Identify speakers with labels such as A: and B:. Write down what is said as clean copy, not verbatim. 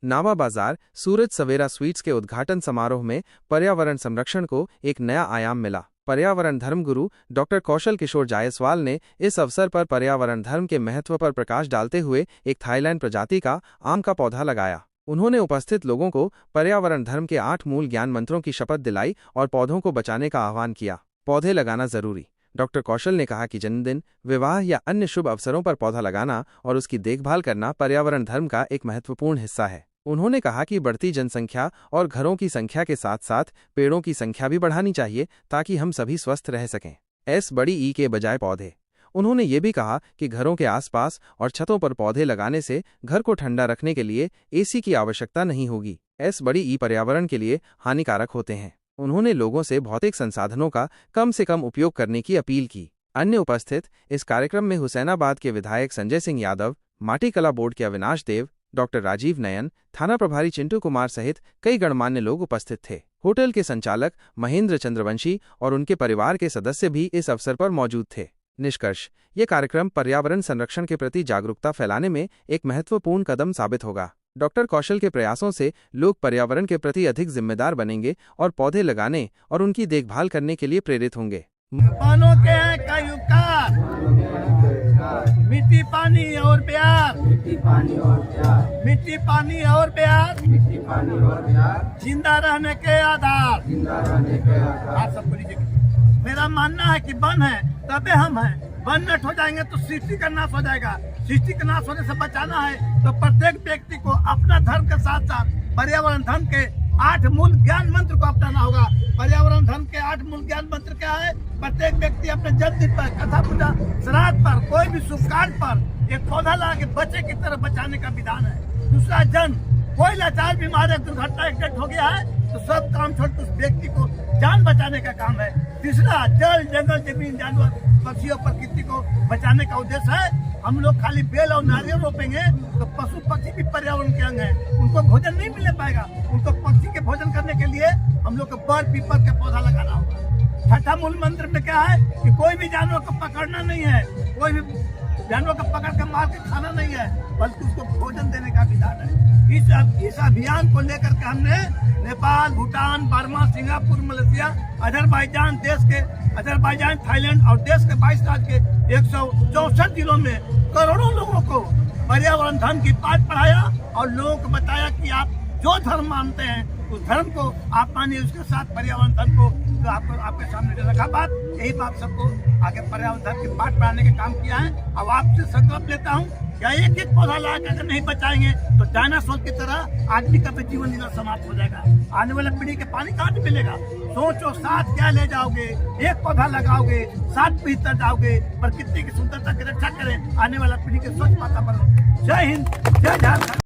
A: नावा बाजार सूरज सवेरा स्वीट्स के उद्घाटन समारोह में पर्यावरण संरक्षण को एक नया आयाम मिला। पर्यावरण धर्मगुरु डॉक्टर कौशल किशोर जायसवाल ने इस अवसर पर पर्यावरण धर्म के महत्व पर प्रकाश डालते हुए एक थाईलैंड प्रजाति का आम का पौधा लगाया। उन्होंने उपस्थित लोगों को पर्यावरण धर्म के 8 मूल ज्ञान मंत्रों की शपथ दिलाई और पौधों को बचाने का आह्वान किया। पौधे लगाना जरूरी। डॉक्टर कौशल ने कहा कि जन्मदिन, विवाह या अन्य शुभ अवसरों पर पौधा लगाना और उसकी देखभाल करना पर्यावरण धर्म का एक महत्वपूर्ण हिस्सा है। उन्होंने कहा कि बढ़ती जनसंख्या और घरों की संख्या के साथ साथ पेड़ों की संख्या भी बढ़ानी चाहिए ताकि हम सभी स्वस्थ रह सकें। बड़ी ई के बजाय पौधे। उन्होंने ये भी कहा कि घरों के आसपास और छतों पर पौधे लगाने से घर को ठंडा रखने के लिए एसी की आवश्यकता नहीं होगी। बड़ी ई पर्यावरण के लिए हानिकारक होते हैं। उन्होंने लोगों से भौतिक संसाधनों का कम से कम उपयोग करने की अपील की। अन्य उपस्थित इस कार्यक्रम में हुसैनाबाद के विधायक संजय सिंह यादव, माटी कला बोर्ड के अविनाश देव, डॉक्टर राजीव नयन, थाना प्रभारी चिंटू कुमार सहित कई गणमान्य लोग उपस्थित थे। होटल के संचालक महेंद्र चंद्रवंशी और उनके परिवार के सदस्य भी इस अवसर पर मौजूद थे। निष्कर्ष, ये कार्यक्रम पर्यावरण संरक्षण के प्रति जागरूकता फैलाने में एक महत्वपूर्ण कदम साबित होगा। डॉक्टर कौशल के प्रयासों से लोग पर्यावरण के प्रति अधिक जिम्मेदार बनेंगे और पौधे लगाने और उनकी देखभाल करने के लिए प्रेरित होंगे।
B: मिट्टी पानी और प्यार, मिट्टी पानी और प्यार, मिट्टी पानी और प्यार, मिट्टी पानी और प्यार, जिंदा रहने के आधार, जिंदा रहने के आधार। आप सबको लीजिए। मेरा मानना है कि वन है तबे हम हैं। वन नष्ट हो जाएंगे तो सृष्टि का नाश हो जाएगा। सृष्टि का नाश होने से बचाना है तो प्रत्येक व्यक्ति को अपना धर्म के साथ साथ पर्यावरण धर्म के 8 मूल ज्ञान मंत्र को अपनाना होगा। पर्यावरण धर्म के 8 मूल ज्ञान मंत्र क्या है? प्रत्येक व्यक्ति अपने जन्मदिन पर, कथा पूजा, श्राद्ध पर, कोई भी शुभ कार्य पर एक पौधा लगा के बच्चे की तरह बचाने का विधान है। दूसरा, जन कोई लाचार बीमार दुर्घटना एक्सीडेंट हो गया है तो सब काम छोड़ उस व्यक्ति को जान बचाने का काम है। तीसरा, जल, जंगल, जमीन, जानवर, पक्षी और प्रकृति को बचाने का उद्देश्य है। हम लोग खाली बेल और नारियल रोपेंगे तो पशु पक्षी भी पर्यावरण के अंग है, उनको भोजन नहीं मिल पाएगा। उनको पक्षी के भोजन करने के लिए हम लोग को बर पीपल का पौधा लगाना होगा। छठा मूल मंत्र में क्या है कि कोई भी जानवर को पकड़ना नहीं है, कोई भी जानवर को पकड़ कर मार के खाना नहीं है, बल्कि उसको भोजन देने का विधान है। इस अभियान को लेकर के हमने Nepal, Bhutan, Burma, Singapore, Malaysia, Azerbaijan, Thailand और देश के 22 राज्य के 164 जिलों में करोड़ों लोगों को पर्यावरण धर्म की पाठ पढ़ाया और लोगों को बताया कि आप जो धर्म मानते हैं उस धर्म को आप मानिए, उसके साथ पर्यावरण धर्म को जो आपके सामने रखा बात, यही बात सबको आगे पर्यावरण धर्म की पाठ पढ़ाने का काम किया है। अब आपसे संकल्प लेता हूँ क्या एक एक पौधा लगा कर नहीं बचाएंगे तो डायनासोर की तरह आदमी का भी जीवन लीला समाप्त हो जाएगा। आने वाला पीढ़ी के पानी कहाँ से मिलेगा? सोचो, साथ क्या ले जाओगे? एक पौधा लगाओगे, 7 भीतर जाओगे, प्रकृति की सुंदरता की रक्षा करें, आने वाला पीढ़ी के स्वच्छ वातावरण। जय हिंद, जय झारखंड।